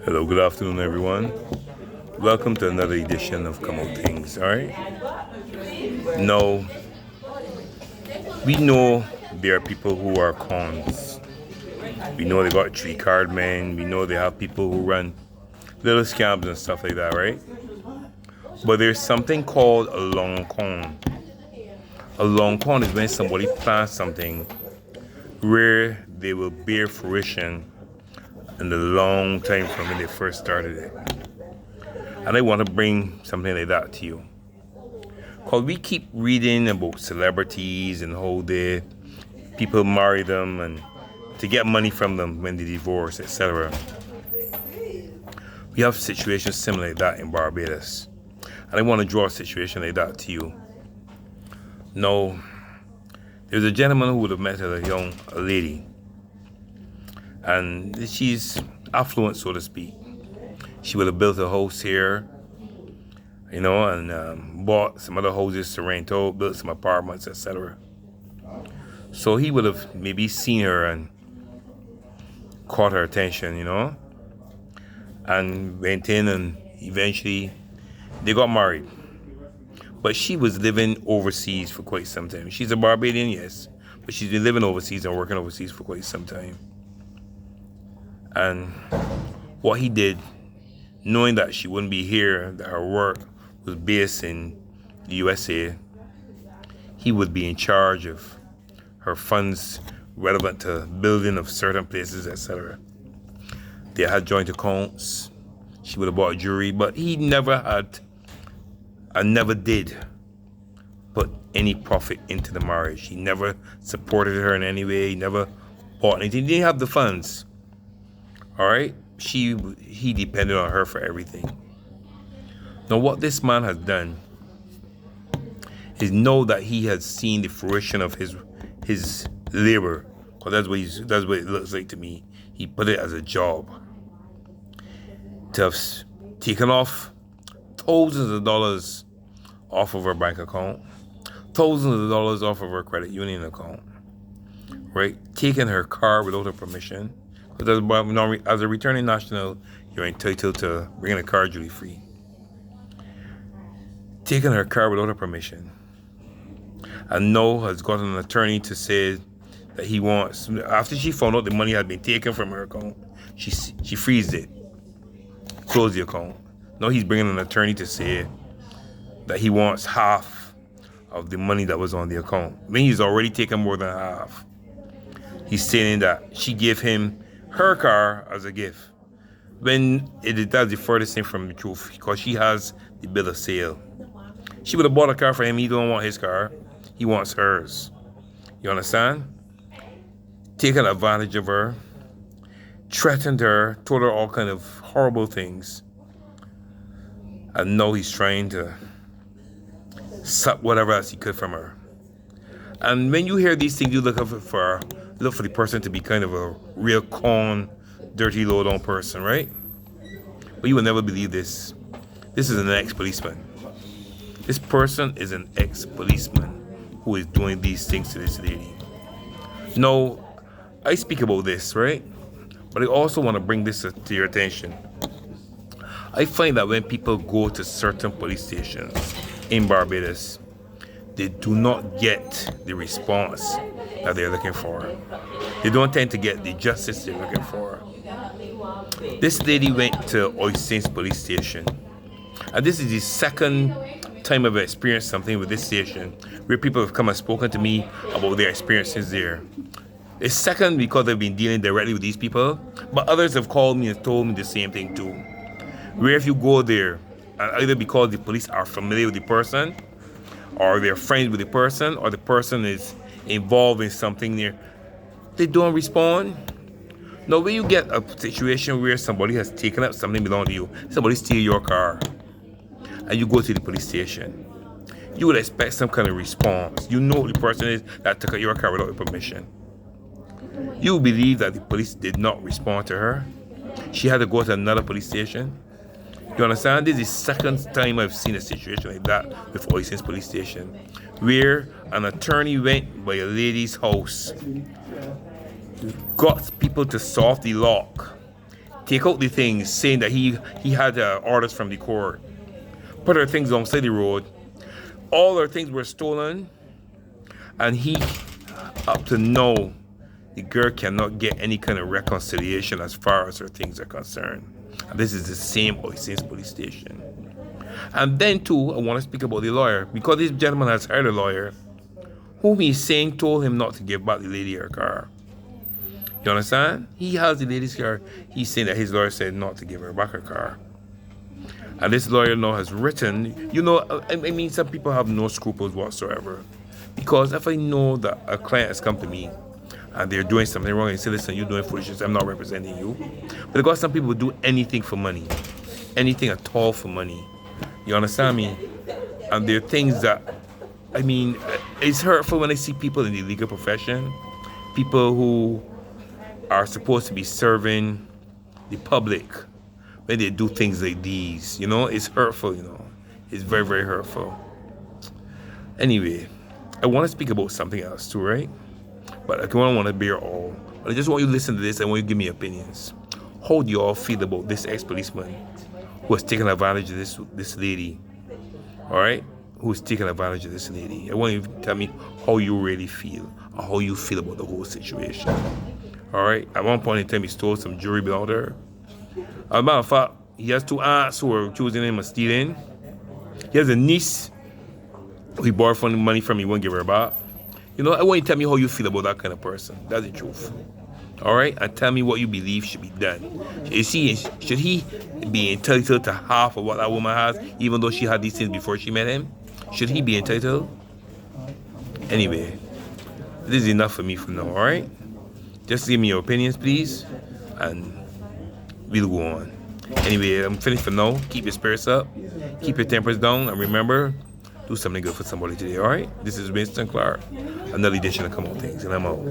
Hello, good afternoon, everyone. Welcome to another edition of Tings. All right. No, we know there are people who are cons. We know they got tree card men. We know they have people who run little scams and stuff like that, right? But there's something called a long con. A long con is when somebody plans something where they will bear fruition in the long time from when they first started it. And I want to bring something like that to you. Because we keep reading about celebrities and how people marry them and to get money from them when they divorce, etc. We have situations similar like that in Barbados. And I want to draw a situation like that to you. Now, there's a gentleman who would have met a lady. And she's affluent, so to speak. She would have built a house here, and bought some other houses to rent out, built some apartments, etc. So he would have maybe seen her and caught her attention, and went in, and eventually they got married. But she was living overseas for quite some time. She's a Barbadian, yes, but she's been living overseas and working overseas for quite some time. And what he did, knowing that she wouldn't be here, that her work was based in the USA, he would be in charge of her funds relevant to building of certain places, etc. They had joint accounts. She would have bought jewelry, but he never had and never did put any profit into the marriage. He never supported her in any way. He never bought anything. He didn't have the funds. All right? He depended on her for everything. Now, what this man has done is know that he has seen the fruition of his labor. Because that's what it looks like to me. He put it as a job. To have taken off thousands of dollars off of her bank account, thousands of dollars off of her credit union account, right? Taking her car without her permission. Because as a returning national, you're entitled to bringing a car duty free. Taking her car without her permission. And now has got an attorney to say that he wants, after she found out the money had been taken from her account, she freezed it, closed the account. Now he's bringing an attorney to say that he wants half of the money that was on the account. I mean, he's already taken more than half. He's saying that she gave him her car as a gift, when that's the furthest thing from the truth, because she has the bill of sale. She would have bought a car for him. He don't want his car. He wants hers. You understand? Taking advantage of her, threatened her, told her all kind of horrible things. And now he's trying to suck whatever else he could from her. And when you hear these things, you look for the person to be kind of a real con, dirty, low-down person, right? But you will never believe this. This is an ex-policeman. This person is an ex-policeman who is doing these things to this lady. Now, I speak about this, right? But I also want to bring this to your attention. I find that when people go to certain police stations in Barbados, they do not get the response that they're looking for. They don't tend to get the justice they're looking for. This lady went to Tings police station. And this is the second time I've experienced something with this station where people have come and spoken to me about their experiences there. It's second because they've been dealing directly with these people, but others have called me and told me the same thing too. Where if you go there, and either because the police are familiar with the person, or they're friends with the person, or the person is involved in something there, they don't respond. Now, when you get a situation where somebody has taken up something belonging to you, somebody steal your car, and you go to the police station, you would expect some kind of response. You know who the person is that took out your car without your permission. You believe that the police did not respond to her. She had to go to another police station. You understand? This is the second time I've seen a situation like that with Tings police station, where an attorney went by a lady's house, got people to solve the lock, take out the things, saying that he had orders from the court. Put her things on the road. All her things were stolen, and he, up to now, the girl cannot get any kind of reconciliation as far as her things are concerned. And this is the same Oisins police station. And then too, I want to speak about the lawyer, because this gentleman has hired a lawyer whom he's saying told him not to give back the lady her car. You understand? He has the lady's car. He's saying that his lawyer said not to give her back her car. And this lawyer now has written, you know, I mean, some people have no scruples whatsoever. Because if I know that a client has come to me and they're doing something wrong and say, listen, you're doing foolishness, I'm not representing you. But because some people do anything for money, anything at all for money. You understand me? And there are things that, I mean, it's hurtful when I see people in the legal profession, people who are supposed to be serving the public, when they do things like these, you know, it's hurtful, you know. It's very, very hurtful. Anyway, I want to speak about something else too, right? But I don't want to bear all. But I just want you to listen to this and I want you to give me opinions. How do you all feel about this ex-policeman who has taken advantage of this lady? All right? Who's taking advantage of this lady? I want you to tell me how you really feel or how you feel about the whole situation. All right? At one point in time, he stole some jewelry belonging to her. As a matter of fact, he has two aunts who are accusing him of stealing. He has a niece who he borrowed money from, he won't give her back. You know, I want you to tell me how you feel about that kind of person. That's the truth. All right? And tell me what you believe should be done. You see, should he be entitled to half of what that woman has, even though she had these things before she met him? Should he be entitled? Anyway, this is enough for me for now, all right? Just give me your opinions, please, and we'll go on. Anyway, I'm finished for now. Keep your spirits up. Keep your tempers down. And remember, do something good for somebody today, all right? This is Winston Clark. Another edition of Come On Things, and I'm out.